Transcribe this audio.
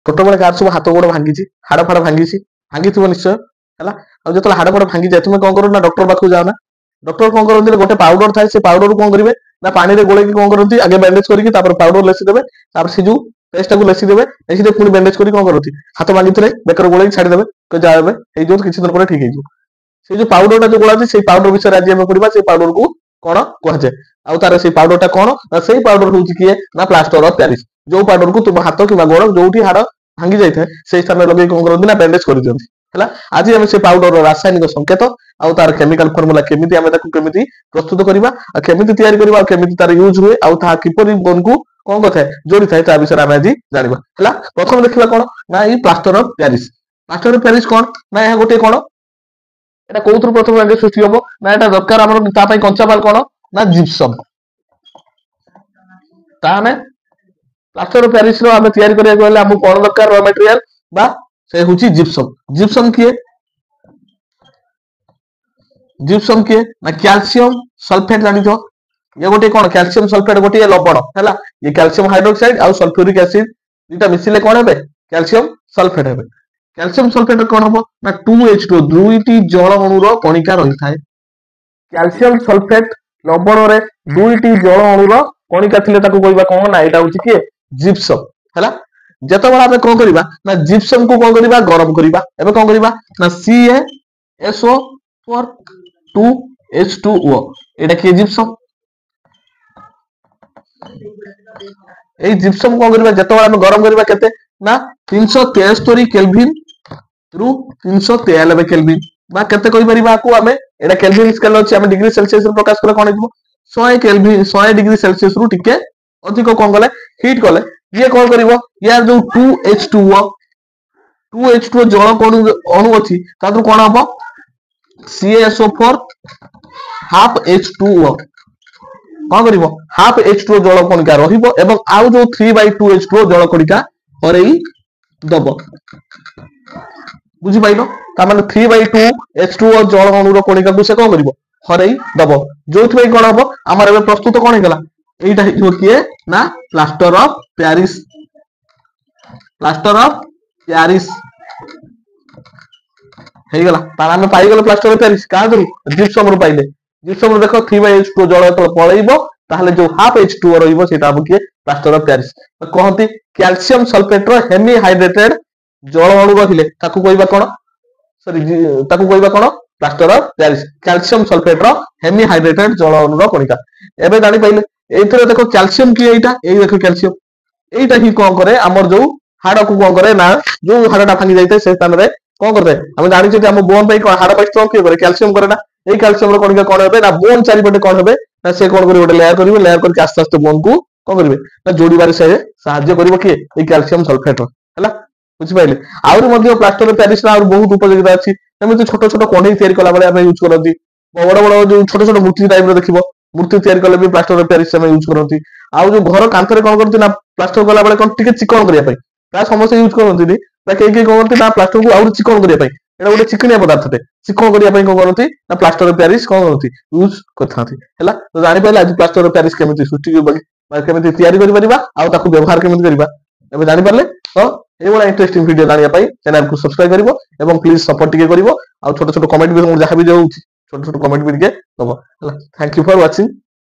छोट बेले कार सब हाथ गोड़ भांगी हाड़ फाड़ भांगी निश्चय है। और जो हाड़ फाड़ भांगी जाए तुम कौन करो ना डॉक्टर पाखु जाओ ना डॉक्टर कौन करते गोटे पाउडर थाए से पाउडर कौन करेंगे ना पानी में गोले कौन करती आगे बैंडेज करके पाउडर लेसीदेवे से जो पेस्ट को लेसीदेवे लेसीदे पुणी बैंडेज कर कौन करती हाथ भांगी थे बेकर गोले छाड़देवे जाए किसी दिन पर ठीक है से जो पाउडर जो गोला से पाउडर विषय आज आम पढ़ा से पाउडर को कौन कहुए आउ तार से पाउडर कौन ना से पाउडर हूँ किए ना प्लास्टर ऑफ पेरिस जो पाउडर को तुम हाथ कि गोड़ जो हाड़ भांगी जाए से स्थान लगे कौन करती ना बैंडेज कर दिखती है। आज आम से पाउडर रासायनिक संकेत आउ तार केमिकल फर्मुला केमिति आमे ताकू केमिति प्रस्तुत करबा आ केमिति तयारी करबा आ केमिति तार यूज हुए आउ ता किपरि बोन को कोन कथा जोड़ी थाए ता विषय आमे आज जानिबा हला। प्रथम देखिबा कोन ना ई प्लास्टर ऑफ पेरिस कोन ना या गोटे कोन एटा कोउथुर प्रथम लागे सृष्टि होबो ना एटा दरकार हमर ता पई कंचा माल कोन ना जिप्सम ताने प्लास्टर ऑफ पेरिस रो आमे तयारी करिया गले हमु कोन दरकार रॉ मटेरियल बा से हुची जिप्सम किए जिप्सम किए ना कैल्शियम सल्फेट जानी थो ये गोटे कौन कैल्शियम सल्फेट गोटे लवण है ये कैल्शियम हाइड्रोक्साइड और सल्फ्यूरिक एसिड दुटा मिसिले कौन है कैल्शियम सल्फेट है। कैल्शियम सल्फेट कौन हम ना 2H2 दुईटी जल अणुर कणिका रही था कैल्शियम सल्फेट लवण रे दुईटी जल अणुर कणिका थिले ताको कहबा कौन ना एटा होची किए जिप्सम है। जेतेबेला आमे कोन करबा ना जिप्सम को कोन करबा गरम करबा एबे कोन करबा ना CaSO4 2H2O एटा के जिप्सम ए जिप्सम कोन करबा जेतेबेला आमे गरम करबा केते ना 373 केल्विन रु 393 केल्विन बा केते कहि परिबा को आमे एटा केल्विन स्केल अछि आमे डिग्री सेल्सियस रे प्रकाश करे कोन हिबो 100 केल्विन 100 डिग्री सेल्सियस रु टिके अधिक कोन गले हीट कले ये कौन करिवो यार जो 2H2O जल कोन अणु अछि तादु कोन हबो CaSO4 हाफ H2O कौन करिवो हाफ H2O जल कणिका रहिबो एवं आउ जो 3/2H2O जल कणिका हरई दबो बुझी पाइलो ता माने 3/2H2O जल अणुर कणिका को से कौन करिवो हरई दबो जोथि भाई कोन हबो हमर एबे प्रस्तुत कोन हेगला एटा हिबो किए ना प्लास्टर ऑफ पेरिस हे गला तार हम पाई गेल प्लास्टर ऑफ पेरिस का दरु जिप्सम रो पाइले जिप्सम रो देखो 3/H2 जल तो पळैबो ताहले जो हाफ H2O रहिबो सेटा हम किए प्लास्टर ऑफ पेरिस कहंती कैल्शियम सल्फेट रो हेमी हाइड्रेटेड जल अणु रहिले ताकू कहबा कोन सॉरी ताकू कहबा कोन plaster of Paris calcium sulphate रो हेमी हाइड्रेटेड जल अणु रो कणिका एबे जानि पाइले एथरे देखो कैल्शियम की एटा ए देखो कैल्शियम एटा ही कोन करे हमर जो हाड़ को कोन करे ना जो हाड़टा भांगी जाइते से स्थान रे कोन करते हम जानि छै हम बोन पई हाड़ पई स्ट्रॉन्ग के करे कैल्शियम करे ना ए कैल्शियम रो कणिका कोन हेबे ना बोन चारि पटे कोन हेबे ना से कोन करी ओटे लेयर करके आस्ते आस्ते बोन को कोन करबे ना जोड़ी बारे से सहायता करिवो के ए कैल्शियम सल्फेट हला बुझि पाइले आउर मध्ये प्लास्टर ऑफ पेरिस ना और बहुत उपयोगिता अछि एमे छोट छोट कोणी तयारी कला बळे हम यूज करନ୍ତି बड़ बड़ जो छोट छोट मूर्ति टाइप रो देखिबो मूर्ति तयारी कले भी प्लास्टर ऑफ पेरिस हम यूज करନ୍ତି आउ जो घर कांथरे कोन करନ୍ତି ना प्लास्टर कला बळे कोन टिके चिकन करिया पई प्राय समस्त यूज करନ୍ତି नी ना के कोन ना प्लास्टर को आउर चिकन करिया पई एटा गोटे चिकनिया पदार्थ थे चिकन करिया पई कोन करନ୍ତି ना प्लास्टर ऑफ पेरिस कोन करନ୍ତି यूज करथांती हैला तो जानि पइला आज प्लास्टर ऑफ पेरिस केमिति सृष्टि केमिति तयारी करि परिबा आउ ताकू व्यवहार केमिति करिबा एबे जानि परले तो ए वाला इंटरेस्टिंग वीडियो जानिया पई चैनल को सब्सक्राइब करिवो एवं प्लीज सपोर्ट टिके करिवो आउ छोट छोट कमेंट भी जहा भी जाउछि छोट छोट कमेंट भी टिके दबो हैला थैंक यू फॉर वाचिंग।